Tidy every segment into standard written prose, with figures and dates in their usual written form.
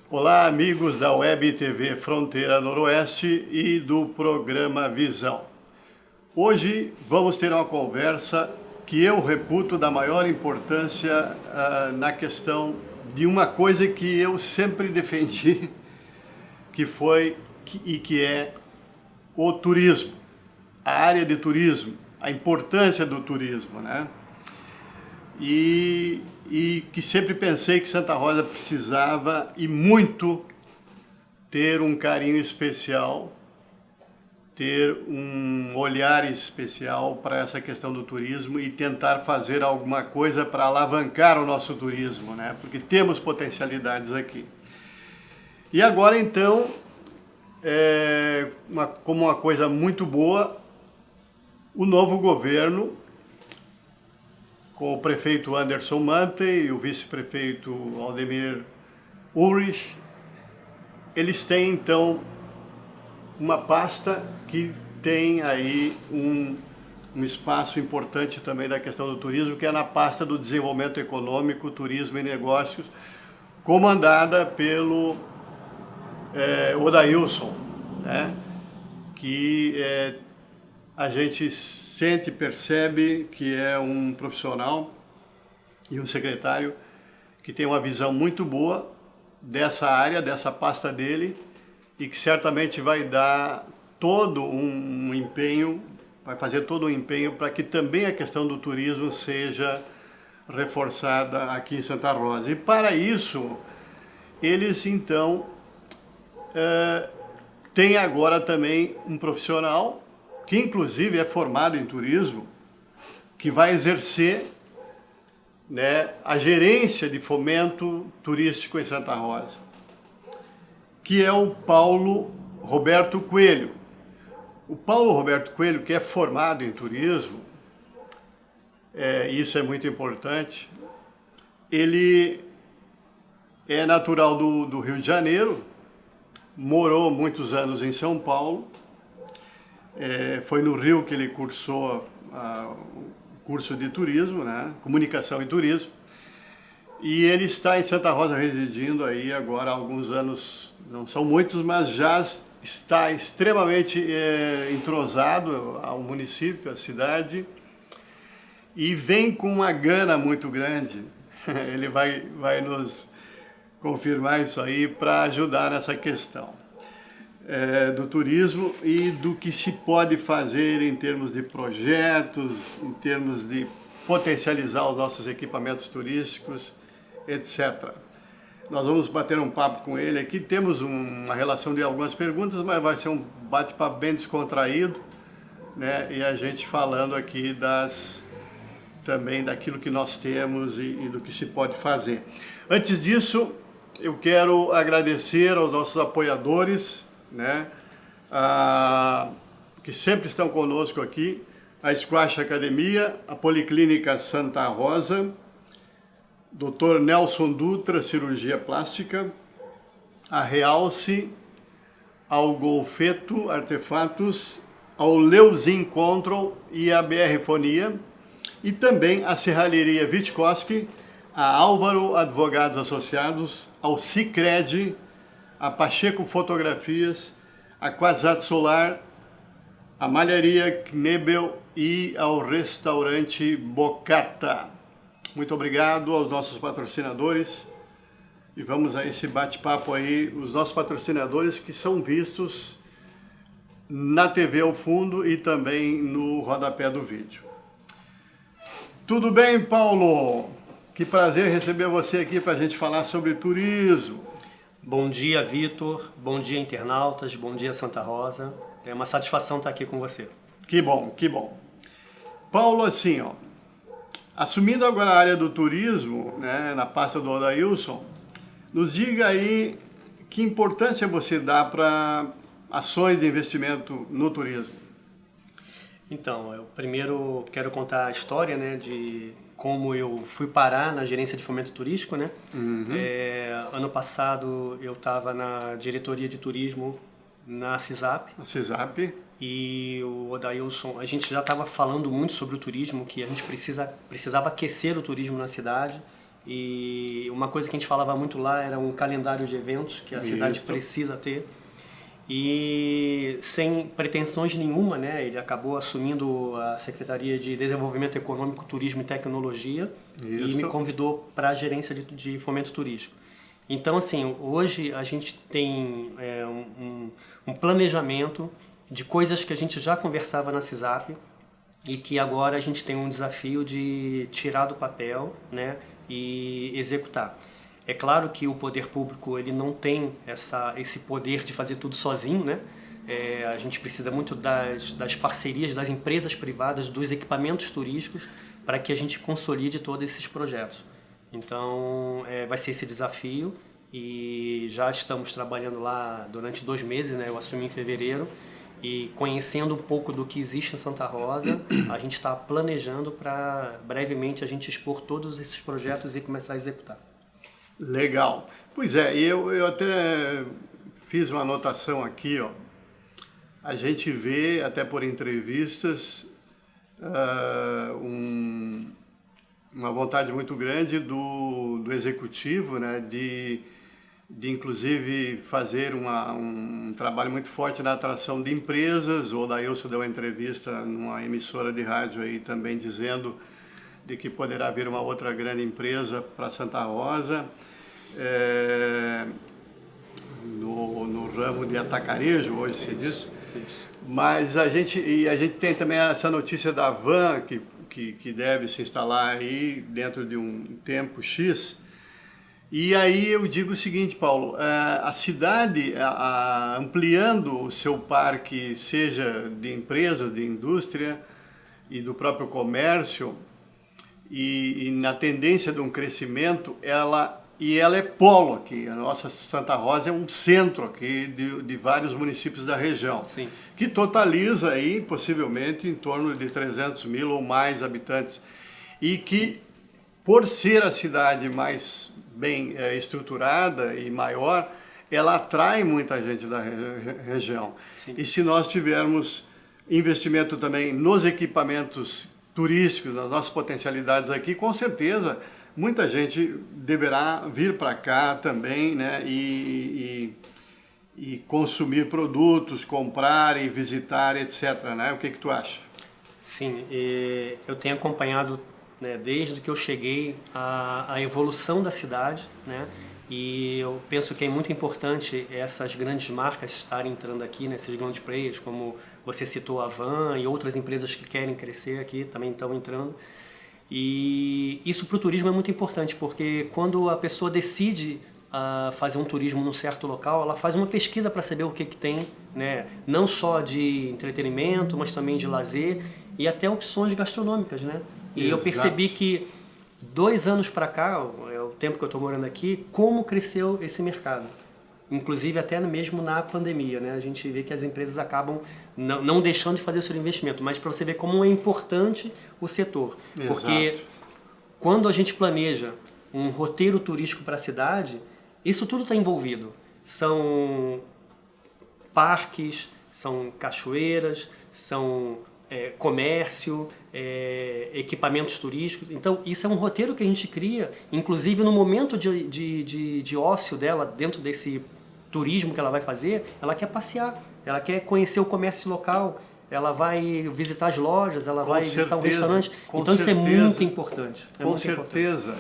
Olá, amigos da Web TV Fronteira Noroeste e do programa Visão. Hoje vamos ter uma conversa que eu reputo da maior importância na questão de uma coisa que eu sempre defendi, que é o turismo, a área de turismo, a importância do turismo, né? E que sempre pensei que Santa Rosa precisava e muito ter um carinho especial, ter um olhar especial para essa questão do turismo e tentar fazer alguma coisa para alavancar o nosso turismo, né? Porque temos potencialidades aqui. E agora então, como uma coisa muito boa, o novo governo, com o prefeito Anderson Mante e o vice-prefeito Aldemir Ulrich, eles têm então uma pasta que tem aí um espaço importante também da questão do turismo, que é na pasta do desenvolvimento econômico, turismo e negócios, comandada pelo Odailson, né? Que a gente sente, percebe que é um profissional e um secretário que tem uma visão muito boa dessa área, dessa pasta dele, e que certamente vai dar todo um empenho, vai fazer todo um empenho para que também a questão do turismo seja reforçada aqui em Santa Rosa. E para isso, eles então têm agora também um profissional que inclusive é formado em turismo, que vai exercer, né, a gerência de fomento turístico em Santa Rosa, que é o Paulo Roberto Coelho. O Paulo Roberto Coelho, que é formado em turismo, isso é muito importante, ele é natural do Rio de Janeiro, morou muitos anos em São Paulo, foi no Rio que ele cursou o curso de turismo, né? Comunicação e turismo, e ele está em Santa Rosa residindo aí agora há alguns anos, não são muitos, mas já está extremamente entrosado ao município, à cidade, e vem com uma gana muito grande. Ele vai nos confirmar isso aí para ajudar nessa questão do turismo e do que se pode fazer em termos de projetos, em termos de potencializar os nossos equipamentos turísticos, etc. Nós vamos bater um papo com ele aqui, temos uma relação de algumas perguntas, mas vai ser um bate-papo bem descontraído, né? E a gente falando aqui também daquilo que nós temos e do que se pode fazer. Antes disso, eu quero agradecer aos nossos apoiadores, né, que sempre estão conosco aqui, a Squash Academia, a Policlínica Santa Rosa, Dr. Nelson Dutra, Cirurgia Plástica, a Realce, ao Golfeto Artefatos, ao Leusin Control e a BR Fonia, e também a Serralheria Vitkoski, a Álvaro Advogados Associados, ao Sicredi, a Pacheco Fotografias, a Quasat Solar, a Malharia Knebel e ao Restaurante Bocata. Muito obrigado aos nossos patrocinadores e vamos a esse bate-papo aí, os nossos patrocinadores que são vistos na TV ao fundo e também no rodapé do vídeo. Tudo bem, Paulo? Que prazer receber você aqui para a gente falar sobre turismo. Bom dia, Vitor. Bom dia, internautas. Bom dia, Santa Rosa. É uma satisfação estar aqui com você. Que bom, que bom. Paulo, assim, ó, assumindo agora a área do turismo, né, na pasta do Odailson, nos diga aí que importância você dá para ações de investimento no turismo. Então, eu primeiro quero contar a história, né, de como eu fui parar na gerência de fomento turístico, né? Ano passado eu estava na diretoria de turismo na CISAP. A CISAP. E o Odailson, a gente já estava falando muito sobre o turismo, que a gente precisava aquecer o turismo na cidade. E uma coisa que a gente falava muito lá era um calendário de eventos que a cidade precisa ter. E sem pretensões nenhuma, né, ele acabou assumindo a Secretaria de Desenvolvimento Econômico, Turismo e Tecnologia e me convidou para a gerência de fomento turístico. Então, assim, hoje a gente tem um planejamento de coisas que a gente já conversava na CISAP e que agora a gente tem um desafio de tirar do papel, né, e executar. É claro que o poder público ele não tem esse poder de fazer tudo sozinho, né? A gente precisa muito das parcerias das empresas privadas, dos equipamentos turísticos, para que a gente consolide todos esses projetos. Então, vai ser esse desafio e já estamos trabalhando lá durante 2 meses, né? Eu assumi em fevereiro e conhecendo um pouco do que existe em Santa Rosa, a gente está planejando para brevemente a gente expor todos esses projetos e começar a executar. Legal. Pois é, eu até fiz uma anotação aqui, ó. A gente vê, até por entrevistas, uma vontade muito grande do executivo, né, de inclusive fazer um trabalho muito forte na atração de empresas. O Odailson deu uma entrevista numa emissora de rádio aí também dizendo de que poderá vir uma outra grande empresa para Santa Rosa, no ramo de atacarejo, hoje se diz. Mas a gente tem também essa notícia da Van, que deve se instalar aí dentro de um tempo X. E aí eu digo o seguinte, Paulo, a cidade ampliando o seu parque, seja de empresas, de indústria e do próprio comércio, e na tendência de um crescimento, ela é polo aqui. A nossa Santa Rosa é um centro aqui de vários municípios da região. Sim. Que totaliza aí possivelmente em torno de 300 mil ou mais habitantes. E que, por ser a cidade mais bem estruturada e maior, ela atrai muita gente da região. Sim. E se nós tivermos investimento também nos equipamentos turísticos, nas nossas potencialidades aqui, com certeza muita gente deverá vir para cá também, né, e consumir produtos, comprar e visitar, etc. Né? O que tu acha? Sim, eu tenho acompanhado, né, desde que eu cheguei a evolução da cidade, né, e eu penso que é muito importante essas grandes marcas estarem entrando aqui, né, esses grandes players, como você citou a Van e outras empresas que querem crescer aqui também estão entrando. E isso para o turismo é muito importante, porque quando a pessoa decide fazer um turismo num certo local, ela faz uma pesquisa para saber o que tem, né? Não só de entretenimento, mas também de lazer e até opções gastronômicas, né? E Exato. eu percebi que 2 anos para cá, é o tempo que eu estou morando aqui, como cresceu esse mercado. Inclusive até mesmo na pandemia, né? A gente vê que as empresas acabam não deixando de fazer o seu investimento, mas para você ver como é importante o setor. Exato. Porque quando a gente planeja um roteiro turístico para a cidade, isso tudo está envolvido. São parques, são cachoeiras, são comércio, equipamentos turísticos. Então, isso é um roteiro que a gente cria, inclusive no momento de ócio dela, dentro desse turismo que ela vai fazer, ela quer passear, ela quer conhecer o comércio local, ela vai visitar as lojas, ela vai visitar um restaurante. Então, isso é muito importante. Com certeza.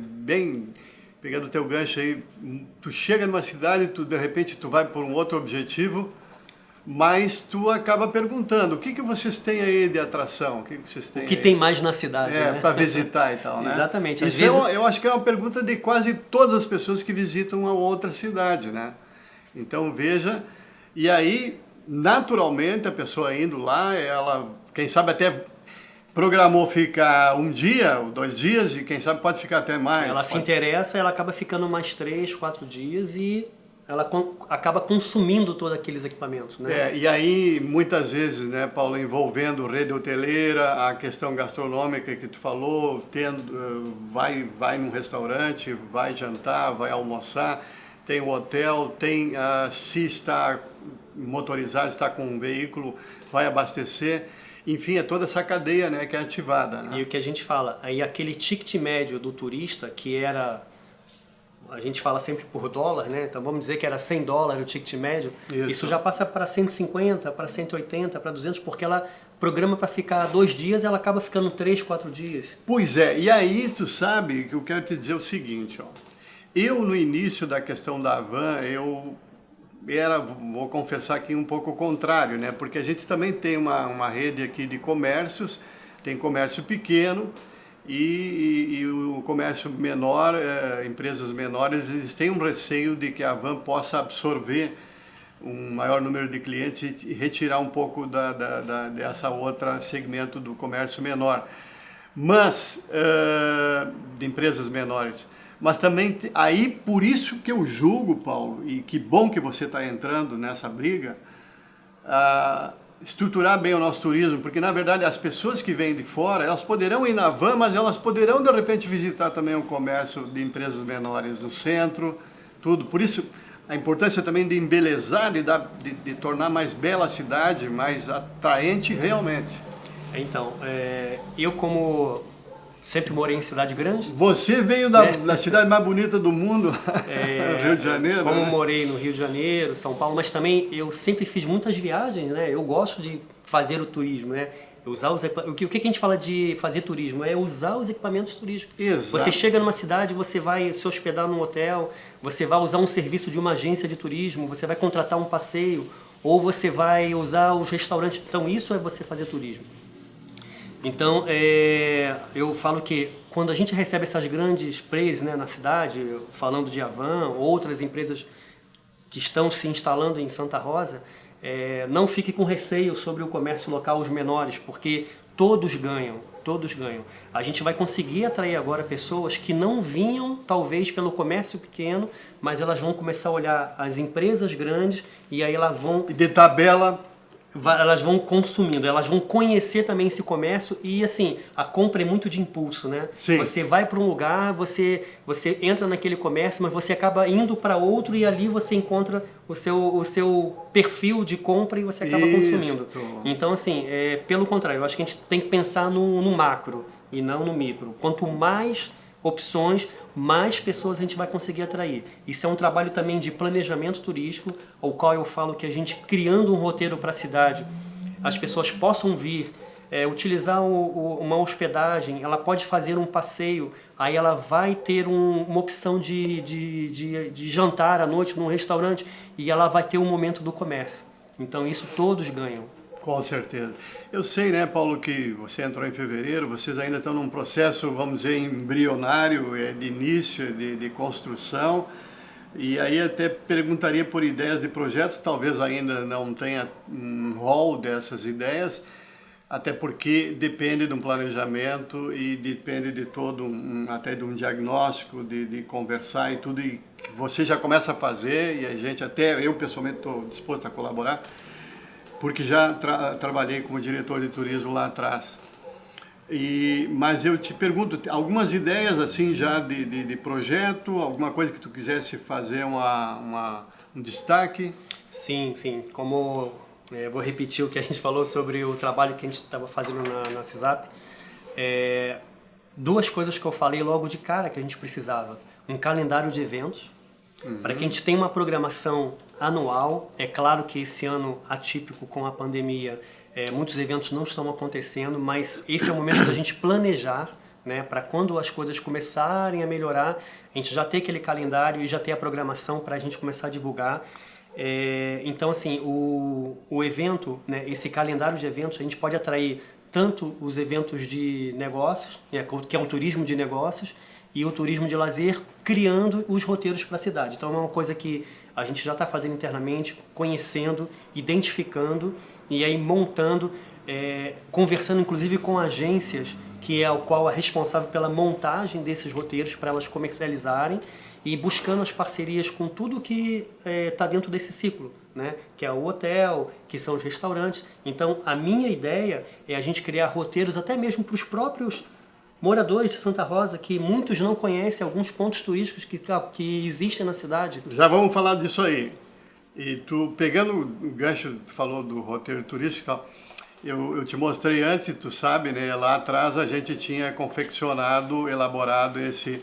Bem, pegando o teu gancho aí, tu chega numa cidade, de repente tu vai por um outro objetivo, mas tu acaba perguntando, o que vocês têm aí de atração? O que vocês têm o que tem mais na cidade, né? Para visitar e tal, né? Exatamente. Às vezes... eu acho que é uma pergunta de quase todas as pessoas que visitam uma outra cidade, né? Então, veja, e aí, naturalmente, a pessoa indo lá, ela, quem sabe até programou ficar 1 dia ou 2 dias e quem sabe pode ficar até mais. Ela se interessa, ela acaba ficando mais 3, 4 dias e ela acaba consumindo todos aqueles equipamentos, né? E aí, muitas vezes, né, Paulo, envolvendo rede hoteleira, a questão gastronômica que tu falou, vai num restaurante, vai jantar, vai almoçar, tem o hotel, se está motorizado, está com um veículo, vai abastecer. Enfim, é toda essa cadeia, né, que é ativada. Né? E o que a gente fala, aí aquele ticket médio do turista, que era, a gente fala sempre por dólar, né? Então vamos dizer que era $100 o ticket médio, isso já passa para 150, para 180, para 200, porque ela programa para ficar 2 dias, ela acaba ficando 3, 4 dias. Pois é, e aí tu sabe que eu quero te dizer o seguinte, ó. Eu no início da questão da van, vou confessar aqui, um pouco o contrário, né? Porque a gente também tem uma rede aqui de comércios, tem comércio pequeno e o comércio menor, empresas menores, eles têm um receio de que a van possa absorver um maior número de clientes e retirar um pouco dessa outra segmento do comércio menor, mas de empresas menores. Mas também, aí por isso que eu julgo, Paulo, e que bom que você está entrando nessa briga, estruturar bem o nosso turismo, porque na verdade as pessoas que vêm de fora, elas poderão ir na van, mas elas poderão de repente visitar também o comércio de empresas menores no centro, tudo. Por isso, a importância também de embelezar, de tornar mais bela a cidade, mais atraente realmente. Então, eu como sempre morei em cidade grande. Você veio da cidade mais bonita do mundo, Rio de Janeiro. Como né? morei no Rio de Janeiro, São Paulo, mas também eu sempre fiz muitas viagens, né? Eu gosto de fazer o turismo, né? O que a gente fala de fazer turismo é usar os equipamentos turísticos. Exato. Você chega numa cidade, você vai se hospedar num hotel, você vai usar um serviço de uma agência de turismo, você vai contratar um passeio, ou você vai usar os restaurantes. Então isso é você fazer turismo. Então eu falo que quando a gente recebe essas grandes players, né, na cidade, falando de Avan, outras empresas que estão se instalando em Santa Rosa, não fique com receio sobre o comércio local, os menores, porque todos ganham, todos ganham. A gente vai conseguir atrair agora pessoas que não vinham, talvez, pelo comércio pequeno, mas elas vão começar a olhar as empresas grandes e aí elas vão... E de tabela... Elas vão consumindo, elas vão conhecer também esse comércio e assim, a compra é muito de impulso, né? Sim. Você vai para um lugar, você entra naquele comércio, mas você acaba indo para outro e ali você encontra o seu perfil de compra e você acaba consumindo. Então assim, pelo contrário, eu acho que a gente tem que pensar no macro e não no micro. Quanto mais opções, mais pessoas a gente vai conseguir atrair. Isso é um trabalho também de planejamento turístico, ao qual eu falo que a gente criando um roteiro para a cidade, as pessoas possam vir, utilizar uma hospedagem, ela pode fazer um passeio, aí ela vai ter uma opção de jantar à noite num restaurante e ela vai ter um momento do comércio. Então isso todos ganham. Com certeza. Eu sei, né, Paulo, que você entrou em fevereiro, vocês ainda estão num processo, vamos dizer, embrionário, de início, de construção, e aí até perguntaria por ideias de projetos, talvez ainda não tenha um rol dessas ideias, até porque depende de um planejamento e depende de todo até de um diagnóstico, de conversar e tudo, e que você já começa a fazer, e a gente até, eu pessoalmente estou disposto a colaborar, porque já trabalhei como diretor de turismo lá atrás. Mas eu te pergunto, algumas ideias assim já de projeto, alguma coisa que tu quisesse fazer um destaque? Sim, sim. Como vou repetir o que a gente falou sobre o trabalho que a gente estava fazendo na CISAP. 2 coisas que eu falei logo de cara que a gente precisava. Um calendário de eventos, para que a gente tenha uma programação anual. É claro que esse ano atípico com a pandemia, muitos eventos não estão acontecendo, mas esse é o momento da gente planejar, né, para quando as coisas começarem a melhorar, a gente já ter aquele calendário e já ter a programação para a gente começar a divulgar. Então assim, o evento, né, esse calendário de eventos, a gente pode atrair tanto os eventos de negócios, que é um turismo de negócios, e o turismo de lazer, criando os roteiros para a cidade. Então é uma coisa que a gente já está fazendo internamente, conhecendo, identificando e aí montando, conversando inclusive com agências, que é o qual é responsável pela montagem desses roteiros para elas comercializarem e buscando as parcerias com tudo que está dentro desse ciclo, né? Que é o hotel, que são os restaurantes. Então a minha ideia é a gente criar roteiros até mesmo para os próprios moradores de Santa Rosa, que muitos não conhecem alguns pontos turísticos que existem na cidade. Já vamos falar disso aí. E tu, pegando o gancho, tu falou do roteiro turístico e tal, eu te mostrei antes, tu sabe, né? Lá atrás a gente tinha confeccionado, elaborado esse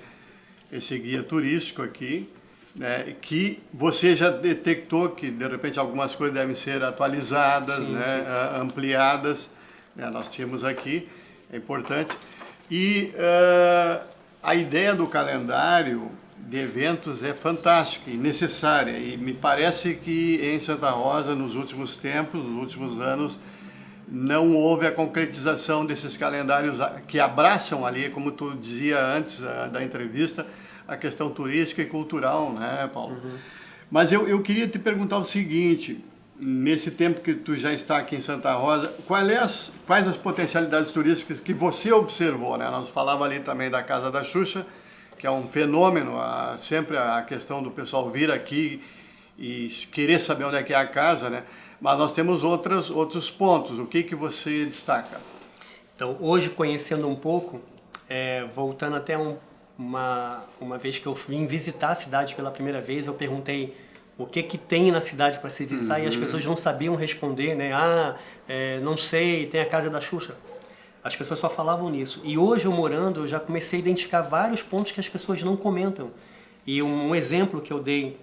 guia turístico aqui, né? Que você já detectou que de repente algumas coisas devem ser atualizadas, Sim, né? sim. Ampliadas, né? Nós tínhamos aqui, é importante. E a ideia do calendário de eventos é fantástica e necessária. E me parece que em Santa Rosa, nos últimos tempos, nos últimos anos, não houve a concretização desses calendários que abraçam ali, como tu dizia antes da entrevista, a questão turística e cultural, né, Paulo? Uhum. Mas eu queria te perguntar o seguinte, nesse tempo que tu já está aqui em Santa Rosa, quais as potencialidades turísticas que você observou, né? Nós falávamos ali também da Casa da Xuxa, que é um fenômeno, sempre a questão do pessoal vir aqui e querer saber onde é que é a casa, né? Mas nós temos outros pontos. O que você destaca? Então, hoje, conhecendo um pouco, voltando até uma vez que eu vim visitar a cidade pela primeira vez, eu perguntei o que tem na cidade para se visitar e as pessoas não sabiam responder, né? Não sei, tem a Casa da Xuxa. As pessoas só falavam nisso. E hoje, eu morando, eu já comecei a identificar vários pontos que as pessoas não comentam. E um exemplo que eu dei,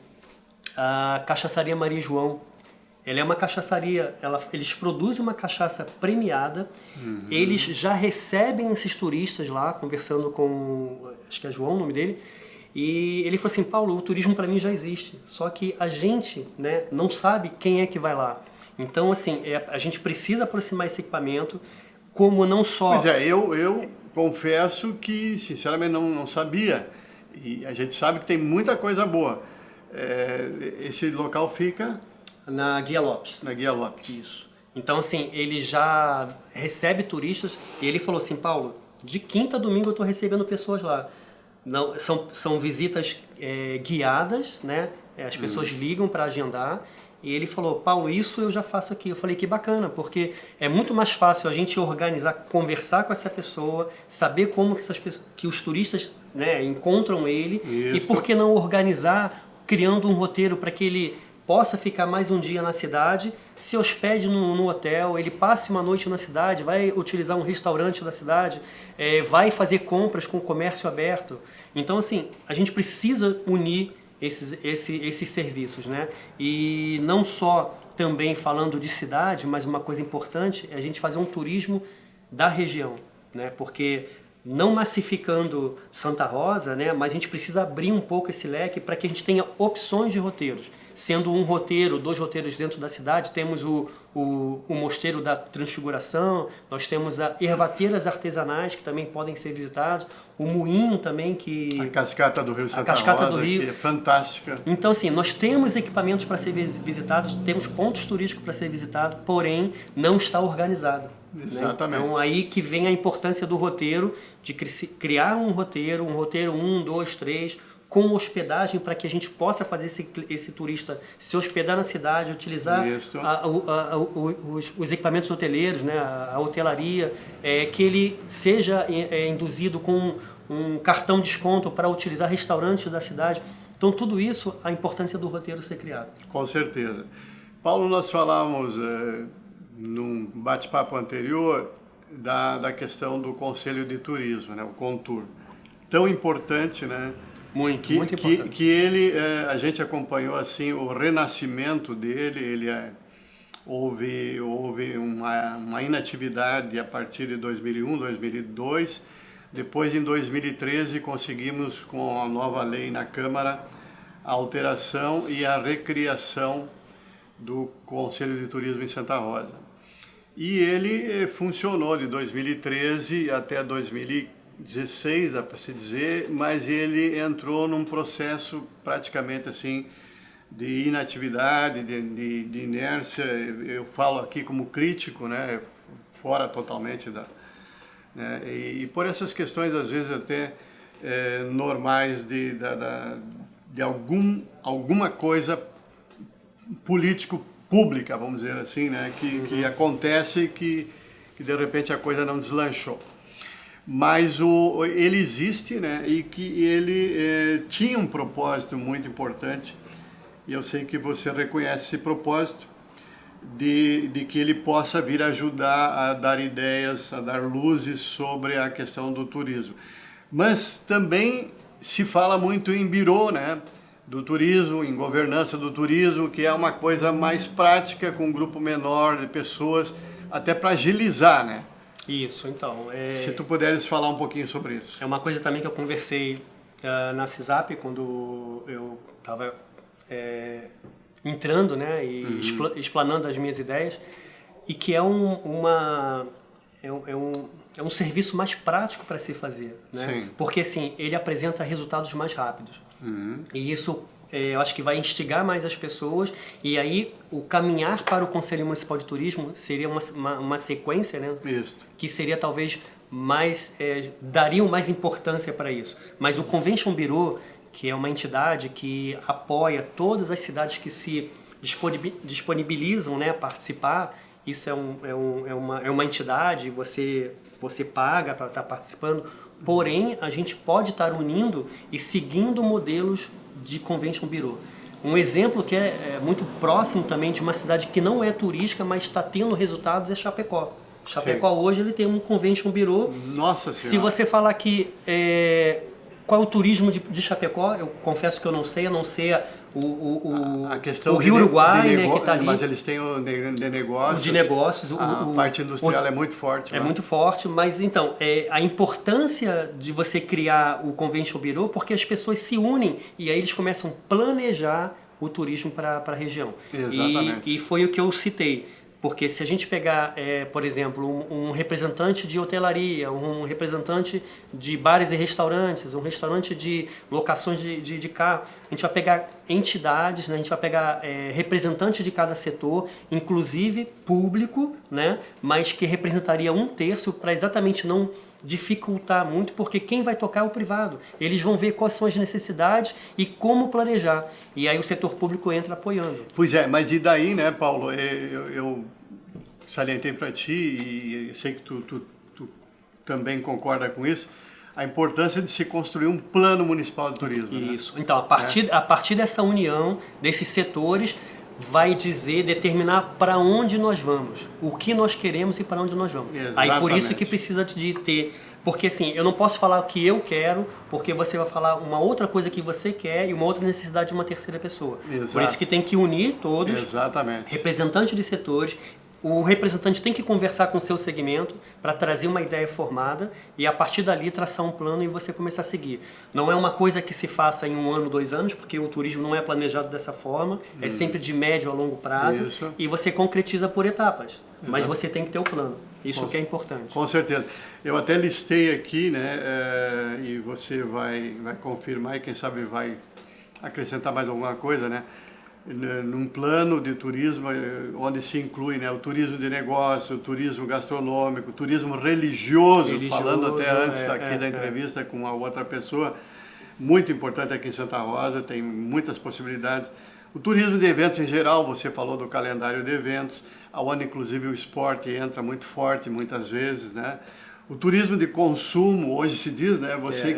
a Cachaçaria Maria João. Ela é uma cachaçaria, eles produzem uma cachaça premiada, eles já recebem esses turistas lá, conversando com, acho que é João o nome dele, e ele falou assim, Paulo, o turismo para mim já existe, só que a gente, né, não sabe quem é que vai lá. Então, assim, a gente precisa aproximar esse equipamento, como não só... Pois é, eu confesso que, sinceramente, não sabia. E a gente sabe que tem muita coisa boa. Esse local fica... Na Guia Lopes. Na Guia Lopes. Isso. Então, assim, ele já recebe turistas e ele falou assim, Paulo, de quinta a domingo eu estou recebendo pessoas lá. Não, são visitas guiadas, né? As pessoas ligam para agendar. E ele falou, Paulo, isso eu já faço aqui. Eu falei, que bacana, porque é muito mais fácil a gente organizar, conversar com essa pessoa, saber como que os turistas, né, encontram ele. Isso. E por que não organizar, criando um roteiro para que ele possa ficar mais um dia na cidade, se hospede no hotel, ele passe uma noite na cidade, vai utilizar um restaurante da cidade, vai fazer compras com o comércio aberto. Então, assim, a gente precisa unir esses serviços, né? E não só também falando de cidade, mas uma coisa importante é a gente fazer um turismo da região, né? Porque não massificando Santa Rosa, né, mas a gente precisa abrir um pouco esse leque para que a gente tenha opções de roteiros. Sendo um roteiro, 2 roteiros dentro da cidade, temos o Mosteiro da Transfiguração, nós temos as ervateiras artesanais que também podem ser visitadas, o moinho também que... A cascata do Rio Santa cascata Rosa, do Rio. que é fantástica. Então, assim, nós temos equipamentos para ser visitados, temos pontos turísticos para ser visitados, porém não está organizado. Exatamente. Né? Então, aí que vem a importância do roteiro, de criar um roteiro 1, 2, 3, com hospedagem para que a gente possa fazer esse turista se hospedar na cidade, utilizar os equipamentos hoteleiros, né? A hotelaria, que ele seja induzido com um cartão de desconto para utilizar restaurantes da cidade. Então, tudo isso, a importância do roteiro ser criado. Com certeza. Paulo, nós falamos num bate-papo anterior da questão do Conselho de Turismo, né, o CONTUR. Tão importante, né? Muito importante. Que ele, a gente acompanhou assim o renascimento dele, houve uma inatividade a partir de 2001, 2002, depois em 2013 conseguimos com a nova lei na Câmara a alteração e a recriação do Conselho de Turismo em Santa Rosa. E ele funcionou de 2013 até 2016, dá para se dizer, mas ele entrou num processo praticamente assim de inatividade, de inércia. Eu falo aqui como crítico, né, fora totalmente da... Né, e por essas questões, às vezes até normais de alguma coisa político-pública, vamos dizer assim, né, que acontece que de repente a coisa não deslanchou. Mas ele existe, né, e que ele tinha um propósito muito importante, e eu sei que você reconhece esse propósito de que ele possa vir ajudar a dar ideias, a dar luzes sobre a questão do turismo. Mas também se fala muito em birô, né, do turismo, em governança do turismo, que é uma coisa mais prática, com um grupo menor de pessoas, até para agilizar, né? Isso, então. Se tu puderes falar um pouquinho sobre isso. É uma coisa também que eu conversei na CISAP, quando eu estava entrando, né, e explanando as minhas ideias, e que é um serviço mais prático para se fazer, né? Sim. Porque assim, ele apresenta resultados mais rápidos. E isso eu acho que vai instigar mais as pessoas, e aí o caminhar para o Conselho Municipal de Turismo seria uma sequência, né? Isso. Que seria talvez mais, dariam mais importância para isso. Mas o Convention Bureau, que é uma entidade que apoia todas as cidades que se disponibilizam, né, a participar, isso é uma entidade, você paga para estar participando, porém a gente pode estar unindo e seguindo modelos de Convention Bureau. Um exemplo que é muito próximo também de uma cidade que não é turística, mas está tendo resultados, é Chapecó. Chapecó hoje ele tem um Convention Bureau. Nossa Senhora! Se você falar que qual é o turismo de Chapecó, eu confesso que eu não sei, a não ser a questão o Rio Uruguai, né, que está ali. Mas eles têm o de negócios. O de negócios. A parte industrial é muito forte. É muito forte, mas então, a importância de você criar o Convention Bureau, porque as pessoas se unem e aí eles começam a planejar o turismo para a região. Exatamente. E foi o que eu citei. Porque se a gente pegar, por exemplo, um representante de hotelaria, um representante de bares e restaurantes, um restaurante de locações de carro, a gente vai pegar entidades, né? A gente vai pegar representantes de cada setor, inclusive público, né? Mas que representaria 1/3 para exatamente não dificultar muito, porque quem vai tocar é o privado. Eles vão ver quais são as necessidades e como planejar. E aí o setor público entra apoiando. Pois é, mas e daí, né, Paulo? Eu salientei para ti, e eu sei que tu também concorda com isso, a importância de se construir um plano municipal de turismo. Isso. Né? Então, a partir dessa união, desses setores, vai determinar para onde nós vamos, o que nós queremos e para onde nós vamos. Exatamente. Aí por isso que precisa de ter, porque assim, eu não posso falar o que eu quero, porque você vai falar uma outra coisa que você quer e uma outra necessidade de uma terceira pessoa. Exato. Por isso que tem que unir todos, exatamente, representantes de setores. O representante tem que conversar com o seu segmento para trazer uma ideia formada e a partir dali traçar um plano e você começar a seguir. Não é uma coisa que se faça em 1 ano, 2 anos, porque o turismo não é planejado dessa forma, é sempre de médio a longo prazo. Isso. E você concretiza por etapas, mas você tem que ter o plano. Isso que é importante. Com certeza. Eu até listei aqui, né, e você vai confirmar e quem sabe vai acrescentar mais alguma coisa, né? Num plano de turismo onde se inclui, né, o turismo de negócio, o turismo gastronômico, o turismo religioso, falando até antes aqui da entrevista com a outra pessoa, muito importante aqui em Santa Rosa, tem muitas possibilidades. O turismo de eventos em geral, você falou do calendário de eventos, onde inclusive o esporte entra muito forte muitas vezes, né? O turismo de consumo, hoje se diz, né? Você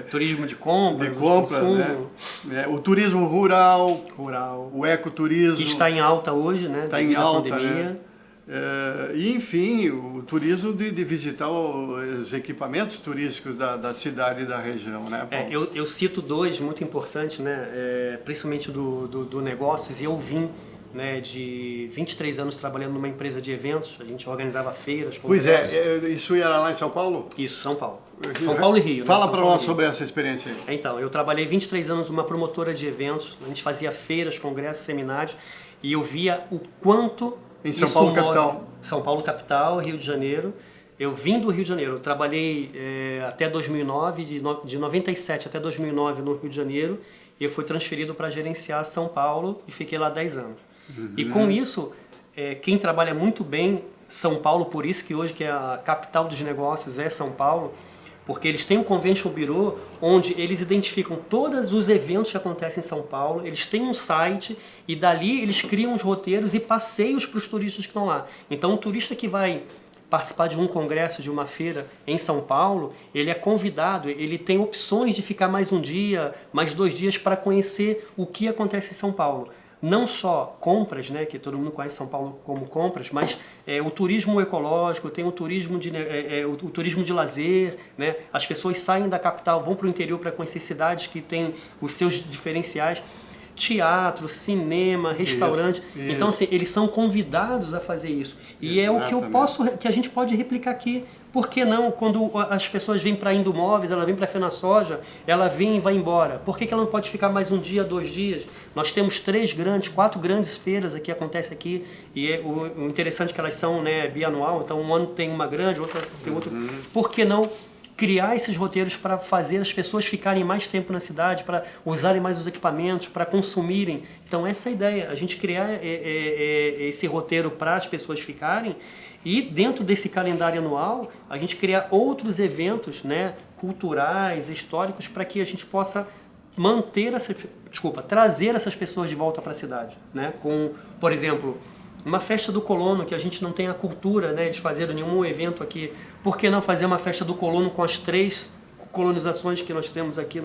turismo de compra, né? O turismo rural, o ecoturismo. Que está em alta hoje, né? Está em alta, né? E, enfim, o turismo de visitar os equipamentos turísticos da cidade e da região, né, Paulo? Eu cito 2 muito importantes, né? Principalmente do negócios, e eu vim, né, de 23 anos trabalhando numa empresa de eventos, a gente organizava feiras, congressos. Pois isso era lá em São Paulo? Isso, São Paulo. São Paulo e Rio. Fala para nós sobre essa experiência aí. Então, eu trabalhei 23 anos numa promotora de eventos, a gente fazia feiras, congressos, seminários, e eu via o quanto... Em São Paulo capital? São Paulo capital, Rio de Janeiro. Eu vim do Rio de Janeiro, eu trabalhei até 2009, de 97 até 2009 no Rio de Janeiro, e eu fui transferido para gerenciar São Paulo e fiquei lá 10 anos. E com isso, quem trabalha muito bem São Paulo, por isso que hoje que é a capital dos negócios é São Paulo, porque eles têm um Convention Bureau onde eles identificam todos os eventos que acontecem em São Paulo, eles têm um site e dali eles criam os roteiros e passeios para os turistas que estão lá. Então o turista que vai participar de um congresso, de uma feira em São Paulo, ele é convidado, ele tem opções de ficar mais um dia, mais 2 dias para conhecer o que acontece em São Paulo. Não só compras, né, que todo mundo conhece São Paulo como compras, mas o turismo ecológico, tem o turismo o turismo de lazer, né? As pessoas saem da capital, vão para o interior para conhecer cidades que têm os seus diferenciais. Teatro, cinema, restaurante. Isso. Então, assim, eles são convidados a fazer isso. E Exatamente. é o que a gente pode replicar aqui. Por que não? Quando as pessoas vêm para Indomóveis, ela vem para a Fena Soja, ela vem e vai embora. Por que ela não pode ficar mais um dia, 2 dias? Nós temos 4 grandes feiras aqui, acontece aqui. E o interessante é que elas são, né, bianual. Então, um ano tem uma grande, outro tem outro. Por que não criar esses roteiros para fazer as pessoas ficarem mais tempo na cidade, para usarem mais os equipamentos, para consumirem? Então essa é a ideia, a gente criar esse roteiro para as pessoas ficarem e dentro desse calendário anual a gente criar outros eventos, né, culturais, históricos, para que a gente possa trazer essas pessoas de volta para a cidade, né? Com, por exemplo, uma festa do colono, que a gente não tem a cultura, né, de fazer nenhum evento aqui. Por que não fazer uma festa do colono com as 3 colonizações que nós temos aqui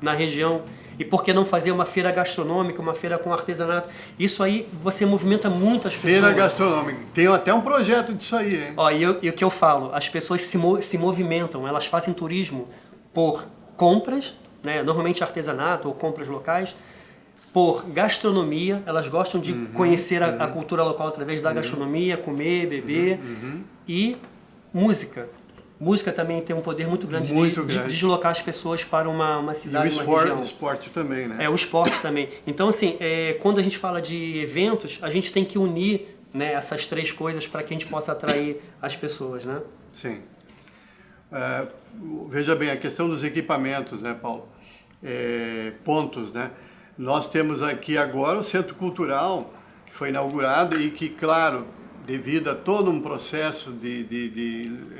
na região? E por que não fazer uma feira gastronômica, uma feira com artesanato? Isso aí você movimenta muito as pessoas. Feira gastronômica. Tem até um projeto disso aí, hein? Ó, e o que eu falo, as pessoas se movimentam, elas fazem turismo por compras, né, normalmente artesanato ou compras locais, por gastronomia, elas gostam de conhecer a cultura local através da gastronomia, comer, beber, e música. Música também tem um poder muito grande, de deslocar as pessoas para uma cidade, uma região. E o esporte também, né? O esporte também. Então, assim, quando a gente fala de eventos, a gente tem que unir, né, essas 3 coisas para que a gente possa atrair as pessoas, né? Sim. Veja bem, a questão dos equipamentos, né, Paulo? Pontos, né? Nós temos aqui agora o Centro Cultural, que foi inaugurado e que, claro, devido a todo um processo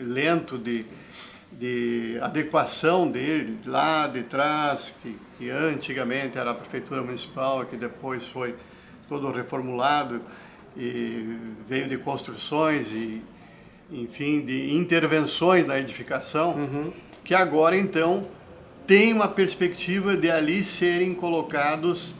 lento de adequação dele, lá de trás, que antigamente era a Prefeitura Municipal, que depois foi todo reformulado e veio de construções e, enfim, de intervenções na edificação, que agora, então, tem uma perspectiva de ali serem colocados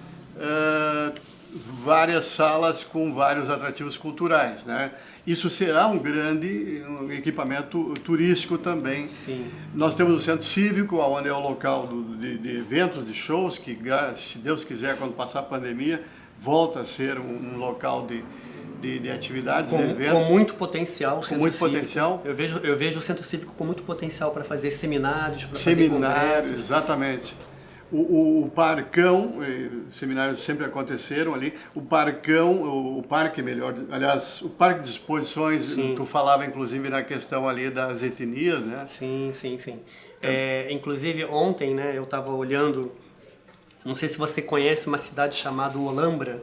várias salas com vários atrativos culturais, né? Isso será um grande equipamento turístico também. Sim. Nós temos o Centro Cívico, onde é o local de eventos, de shows, que, se Deus quiser, quando passar a pandemia, volta a ser um local de atividades, de eventos. Com muito potencial. Com muito potencial. Eu vejo o Centro Cívico com muito potencial para fazer seminários, para fazer congressos. Exatamente. O Parcão, seminários sempre aconteceram ali, o Parcão, o parque melhor, aliás, o parque de exposições, sim. Tu falava inclusive na questão ali das etnias, né? Sim. Inclusive ontem, né, eu estava olhando, não sei se você conhece uma cidade chamada Olambra,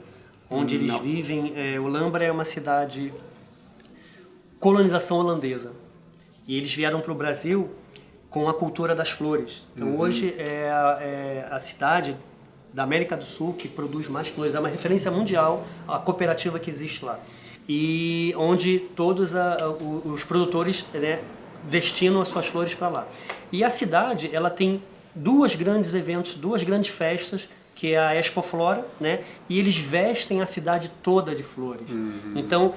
onde eles vivem. Olambra é uma cidade, colonização holandesa, e eles vieram para o Brasil com a cultura das flores. Então hoje é a cidade da América do Sul que produz mais flores, é uma referência mundial a cooperativa que existe lá. E onde todos os produtores, né, destinam as suas flores para lá. E a cidade, ela tem 2 grandes eventos, 2 grandes festas, que é a Expo Flora, né? E eles vestem a cidade toda de flores. Então,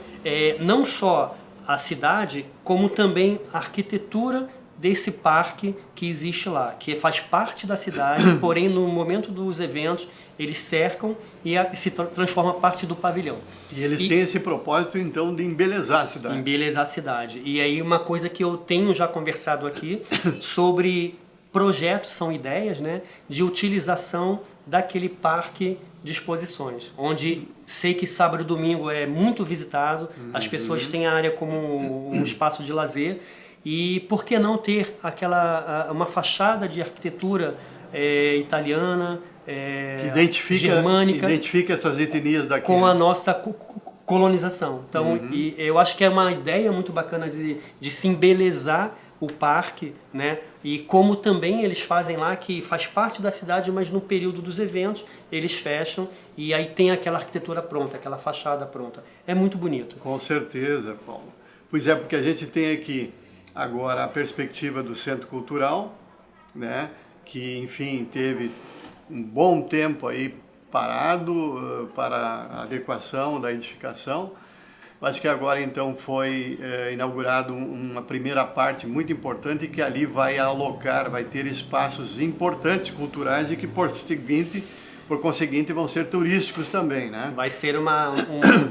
não só a cidade, como também a arquitetura desse parque que existe lá, que faz parte da cidade, porém no momento dos eventos eles cercam e se transforma parte do pavilhão. E eles têm esse propósito então de embelezar a cidade. Embelezar a cidade. E aí uma coisa que eu tenho já conversado aqui sobre projetos, são ideias, né, de utilização daquele parque de exposições, onde sei que sábado e domingo é muito visitado, as pessoas têm a área como um espaço de lazer. E por que não ter uma fachada de arquitetura italiana, germânica, identifica essas etnias daqui, com a nossa colonização. Então, e eu acho que é uma ideia muito bacana de se embelezar o parque, né? E como também eles fazem lá, que faz parte da cidade, mas no período dos eventos eles fecham e aí tem aquela arquitetura pronta, aquela fachada pronta. É muito bonito. Com certeza, Paulo. Pois é, porque a gente tem aqui agora a perspectiva do Centro Cultural, né, que, enfim, teve um bom tempo aí parado para a adequação da edificação, mas que agora então foi inaugurado uma primeira parte muito importante que ali vai alocar, vai ter espaços importantes culturais e que por conseguinte vão ser turísticos também, né? Vai ser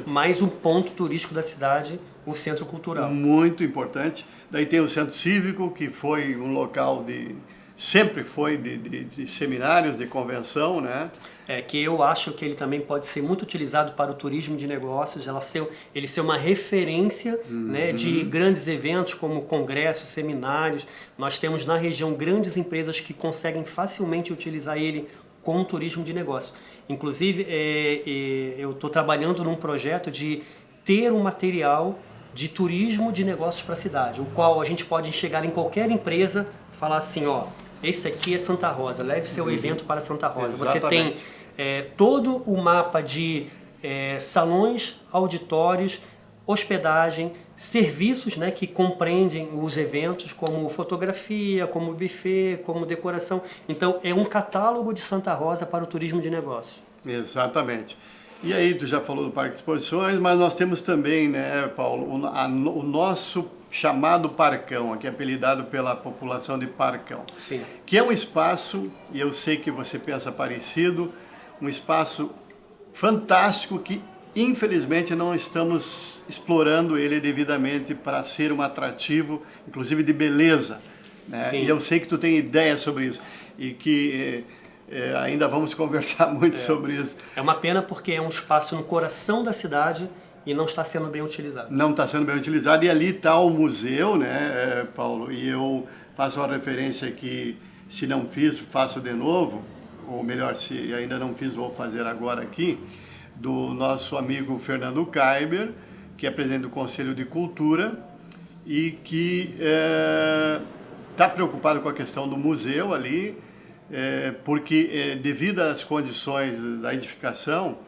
mais um ponto turístico da cidade, o Centro Cultural. Muito importante. Daí tem o Centro Cívico, que foi um local sempre foi de seminários, de convenção, né? Que eu acho que ele também pode ser muito utilizado para o turismo de negócios, ele ser uma referência, né, de grandes eventos como congressos, seminários. Nós temos na região grandes empresas que conseguem facilmente utilizar ele com turismo de negócio. Inclusive, eu estou trabalhando num projeto de ter um material de turismo de negócios para a cidade, o qual a gente pode chegar em qualquer empresa e falar assim, ó, esse aqui é Santa Rosa, leve seu evento para Santa Rosa. Exatamente. Você tem todo o mapa de salões, auditórios, hospedagem, serviços, né, que compreendem os eventos, como fotografia, como buffet, como decoração. Então, é um catálogo de Santa Rosa para o turismo de negócios. Exatamente. E aí, tu já falou do Parque de Exposições, mas nós temos também, né, Paulo, o nosso chamado Parcão, aqui apelidado pela população de Parcão. Sim. Que é um espaço, e eu sei que você pensa parecido, um espaço fantástico que, infelizmente, não estamos explorando ele devidamente para ser um atrativo, inclusive de beleza, né? Sim. E eu sei que tu tem ideia sobre isso e que ainda vamos conversar muito sobre isso. É uma pena porque é um espaço no coração da cidade e não está sendo bem utilizado. Não está sendo bem utilizado, e ali está o museu, né, Paulo? E eu faço uma referência que, se não fiz, faço de novo, ou melhor, se ainda não fiz, vou fazer agora aqui, do nosso amigo Fernando Kaiber, que é presidente do Conselho de Cultura e que está preocupado com a questão do museu ali, porque devido às condições da edificação,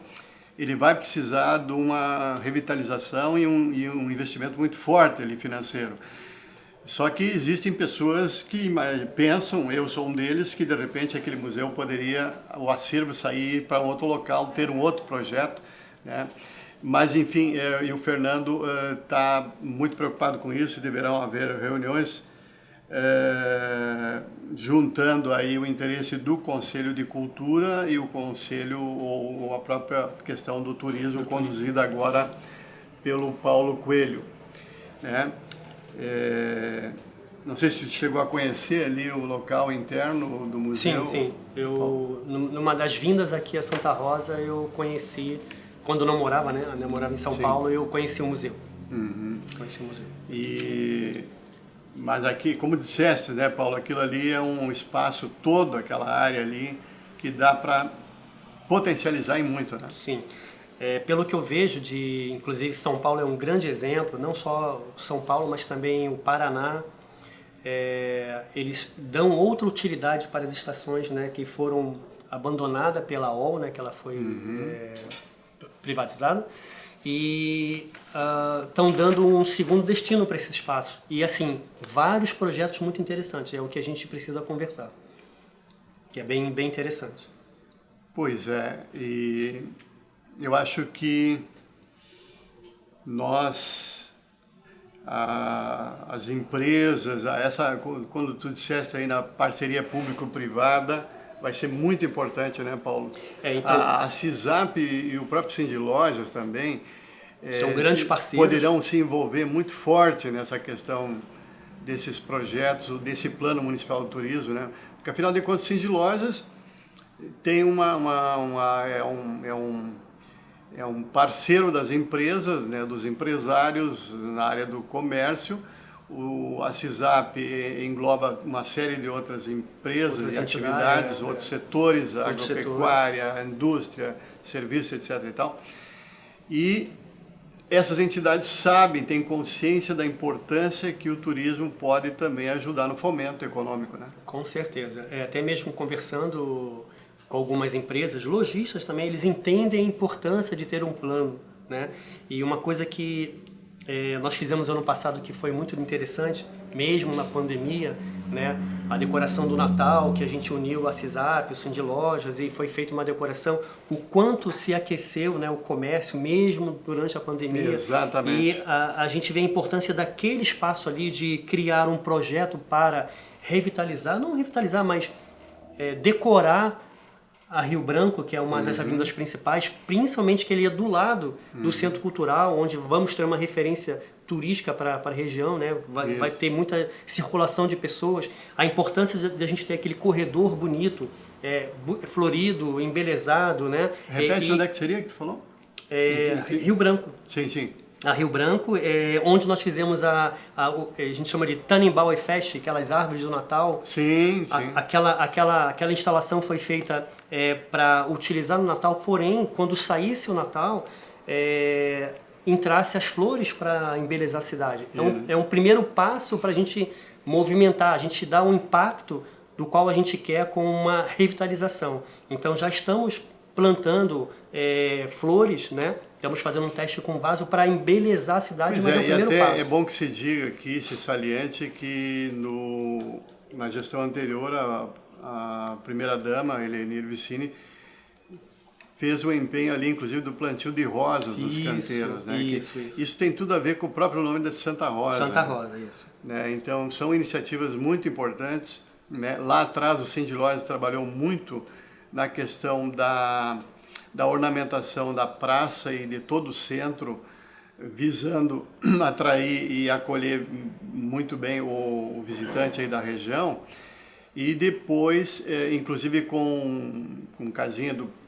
ele vai precisar de uma revitalização e um investimento muito forte ali financeiro. Só que existem pessoas que pensam, eu sou um deles, que de repente aquele museu poderia, o acervo sair para um outro local, ter um outro projeto, né? Mas enfim, e o Fernando está muito preocupado com isso, e deverão haver reuniões juntando aí o interesse do Conselho de Cultura e o Conselho, ou a própria questão do turismo, conduzida agora pelo Paulo Coelho, né? Não sei se chegou a conhecer ali o local interno do museu. Sim, sim. Numa das vindas aqui a Santa Rosa, eu conheci, quando não morava, né? Eu morava em São Paulo, eu conheci o museu. Conheci o museu. Mas aqui, como disseste, né, Paulo, aquilo ali é um espaço todo, aquela área ali, que dá para potencializar em muito, né? Sim. Pelo que eu vejo, inclusive São Paulo é um grande exemplo, não só São Paulo, mas também o Paraná, eles dão outra utilidade para as estações, né, que foram abandonadas pela OL, né, que ela foi privatizada, e estão dando um segundo destino para esse espaço. E assim, vários projetos muito interessantes, é o que a gente precisa conversar, que é bem, bem interessante. Pois é, e eu acho que nós, as empresas, quando tu disseste aí na parceria público-privada, vai ser muito importante, né, Paulo? Então, a CISAP e o próprio Cindy Lojas também são grandes parceiros. Poderão se envolver muito forte nessa questão desses projetos, desse plano municipal de turismo, né? Porque afinal de contas, Cindy Lojas tem é um parceiro das empresas, né, dos empresários na área do comércio. A CISAP engloba uma série de outras empresas e atividades, outros setores, agropecuária, indústria, serviço, etc. e tal. E essas entidades sabem, têm consciência da importância que o turismo pode também ajudar no fomento econômico, né? Com certeza. Até mesmo conversando com algumas empresas, lojistas também, eles entendem a importância de ter um plano, né? E uma coisa que Nós fizemos ano passado, que foi muito interessante, mesmo na pandemia, né? A decoração do Natal, que a gente uniu a CISAP, o Cindy Lojas, e foi feita uma decoração, o quanto se aqueceu, né, o comércio, mesmo durante a pandemia. Exatamente. E a gente vê a importância daquele espaço ali de criar um projeto para revitalizar, não revitalizar, mas decorar a Rio Branco, que é uma das avenidas principais, principalmente que ele é do lado do Centro Cultural, onde vamos ter uma referência turística para a região, né? Vai ter muita circulação de pessoas. A importância de a gente ter aquele corredor bonito, florido, embelezado, né? Repete onde é que seria que tu falou? Rio Branco. Sim, sim. A Rio Branco, onde nós fizemos a gente chama de Tannenbaum Fest, aquelas árvores do Natal. Sim, sim. Aquela instalação foi feita para utilizar no Natal, porém, quando saísse o Natal, entrasse as flores para embelezar a cidade. Então, é um primeiro passo para a gente movimentar, a gente dar um impacto do qual a gente quer com uma revitalização. Então, já estamos plantando flores, né? Estamos fazendo um teste com vaso para embelezar a cidade, mas é o primeiro passo. É bom que se diga aqui, se saliente, que na gestão anterior, a primeira-dama, Helenir Vicini, fez o empenho ali, inclusive, do plantio de rosas dos canteiros. Né? Isso tem tudo a ver com o próprio nome da Santa Rosa. Santa Rosa, isso. Né? Então, são iniciativas muito importantes. Né? Lá atrás, o Cindy Lojas trabalhou muito na questão da ornamentação da praça e de todo o centro, visando atrair e acolher muito bem o visitante aí da região. E depois, inclusive com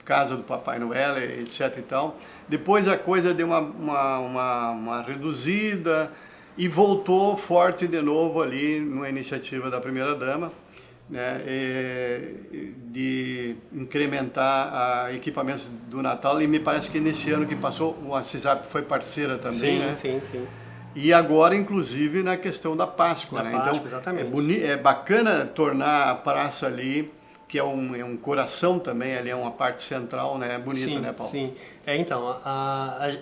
casa do Papai Noel, etc e tal. Depois a coisa deu uma reduzida e voltou forte de novo ali numa iniciativa da primeira-dama, né, de incrementar equipamentos do Natal, e me parece que nesse ano que passou a CISAP foi parceira também, sim, né? Sim, sim. E agora, inclusive, na questão da Páscoa, né? Páscoa, então, exatamente. É bacana tornar a praça ali, que é um coração também, ali é uma parte central, né? Bonita, sim, né, Paulo? Sim, então,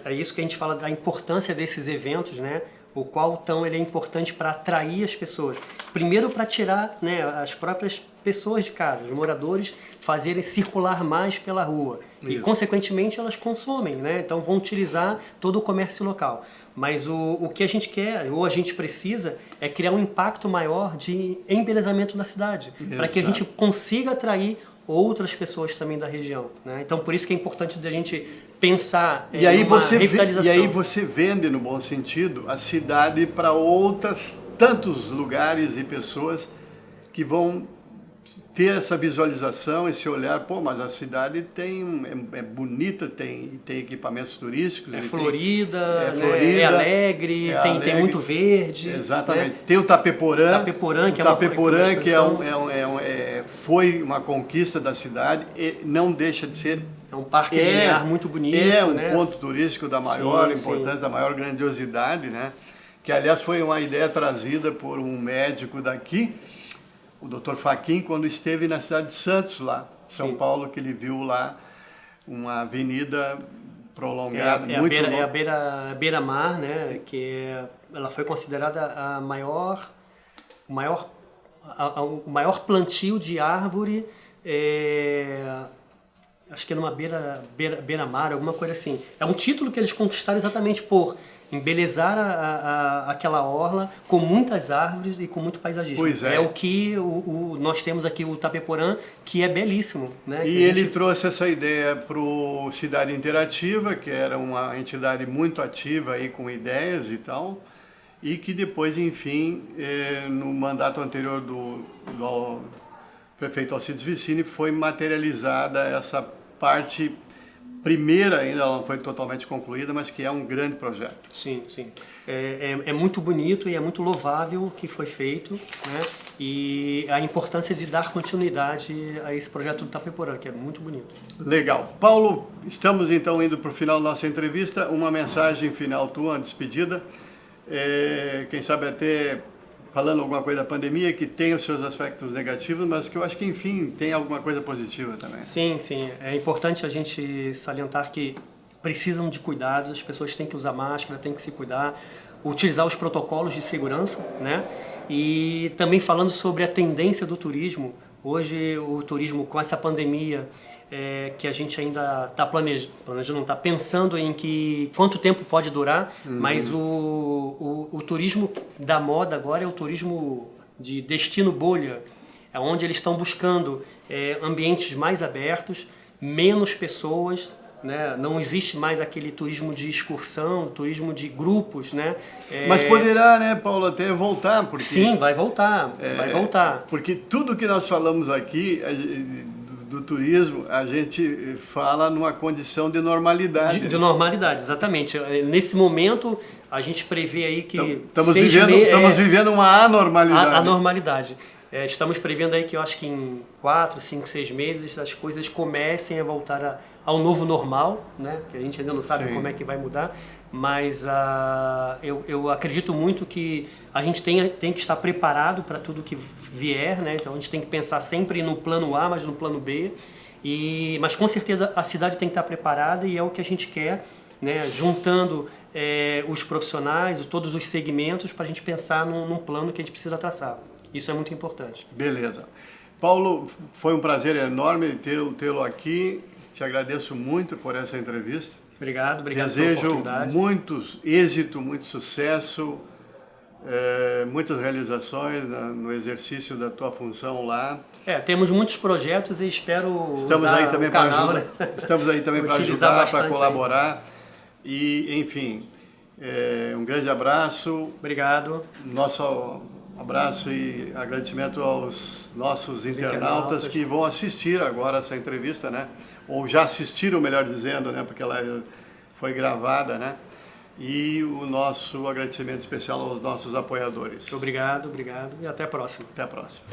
é isso que a gente fala da importância desses eventos, né? O qual então ele é importante para atrair as pessoas. Primeiro para tirar, né, as próprias pessoas de casa, os moradores, fazerem circular mais pela rua. Isso. E consequentemente elas consomem, né? Então vão utilizar todo o comércio local. Mas o que a gente quer, ou a gente precisa, é criar um impacto maior de embelezamento da cidade. Para que a gente consiga atrair outras pessoas também da região, né? Então por isso que é importante a gente pensar em uma revitalização. E aí você vende, no bom sentido, a cidade para tantos lugares e pessoas que vão ter essa visualização, esse olhar, pô, mas a cidade é bonita, tem equipamentos turísticos. É florida, florida, é alegre, tem muito verde. Exatamente. Né? Tem o Tapeporã, que foi uma conquista da cidade e não deixa de ser... É um parque linear muito bonito. É um ponto turístico da maior importância, da maior grandiosidade, né? Que, aliás, foi uma ideia trazida por um médico daqui, o Dr. Fachin, quando esteve na cidade de Santos, lá, São Paulo, que ele viu lá uma avenida prolongada, muito longa. É a beira-mar, né? Que ela foi considerada o maior plantio de árvore, acho que é numa beira-mar, alguma coisa assim. É um título que eles conquistaram exatamente por embelezar aquela orla com muitas árvores e com muito paisagismo. Pois é. É o que nós temos aqui, o Tapeporã, que é belíssimo. Né? E ele trouxe essa ideia para o Cidade Interativa, que era uma entidade muito ativa aí com ideias e tal, e que depois, enfim, no mandato anterior do prefeito Alcides Vicini, foi materializada essa parte primeira, ainda ela não foi totalmente concluída, mas que é um grande projeto. Sim, sim. É muito bonito e é muito louvável o que foi feito, né? E a importância de dar continuidade a esse projeto do Tapeporã, que é muito bonito. Legal. Paulo, estamos então indo para o final da nossa entrevista. Uma mensagem final tua, uma despedida. Quem sabe até falando alguma coisa da pandemia que tem os seus aspectos negativos, mas que eu acho que, enfim, tem alguma coisa positiva também. Sim, sim. É importante a gente salientar que precisam de cuidados, as pessoas têm que usar máscara, têm que se cuidar, utilizar os protocolos de segurança, né? E também falando sobre a tendência do turismo. Hoje o turismo, com essa pandemia, que a gente ainda está planejando, não está pensando em quanto tempo pode durar, mas o turismo da moda agora é o turismo de destino bolha, é onde eles estão buscando ambientes mais abertos, menos pessoas, né? Não existe mais aquele turismo de excursão, turismo de grupos, né? Mas poderá, né, Paulo, até voltar, porque... Sim, vai voltar, vai voltar. Porque tudo que nós falamos aqui do turismo, a gente fala numa condição de normalidade. De normalidade, exatamente. Nesse momento, a gente prevê aí que... Estamos vivendo uma anormalidade. A normalidade. Estamos prevendo aí que eu acho que em 4, 5, 6 meses as coisas comecem a voltar ao novo normal, né? Que a gente ainda não sabe como é que vai mudar, mas eu acredito muito que a gente tem que estar preparado para tudo que vier, né? Então a gente tem que pensar sempre no plano A, mas no plano B, mas com certeza a cidade tem que estar preparada e é o que a gente quer, né? Juntando os profissionais, todos os segmentos, para a gente pensar num plano que a gente precisa traçar. Isso é muito importante. Beleza. Paulo, foi um prazer enorme tê-lo aqui. Te agradeço muito por essa entrevista. Obrigado pela Desejo oportunidade. muito êxito, muito sucesso, muitas realizações no exercício da tua função lá. Temos muitos projetos e espero Estamos usar aí também o canal, para ajudar, né? Estamos aí também para ajudar, para colaborar. E, enfim, um grande abraço. Obrigado. Nosso abraço e agradecimento aos nossos internautas que vão assistir agora essa entrevista, né? Ou já assistiram, melhor dizendo, né? Porque ela foi gravada, né? E o nosso agradecimento especial aos nossos apoiadores. Obrigado e até a próxima. Até a próxima.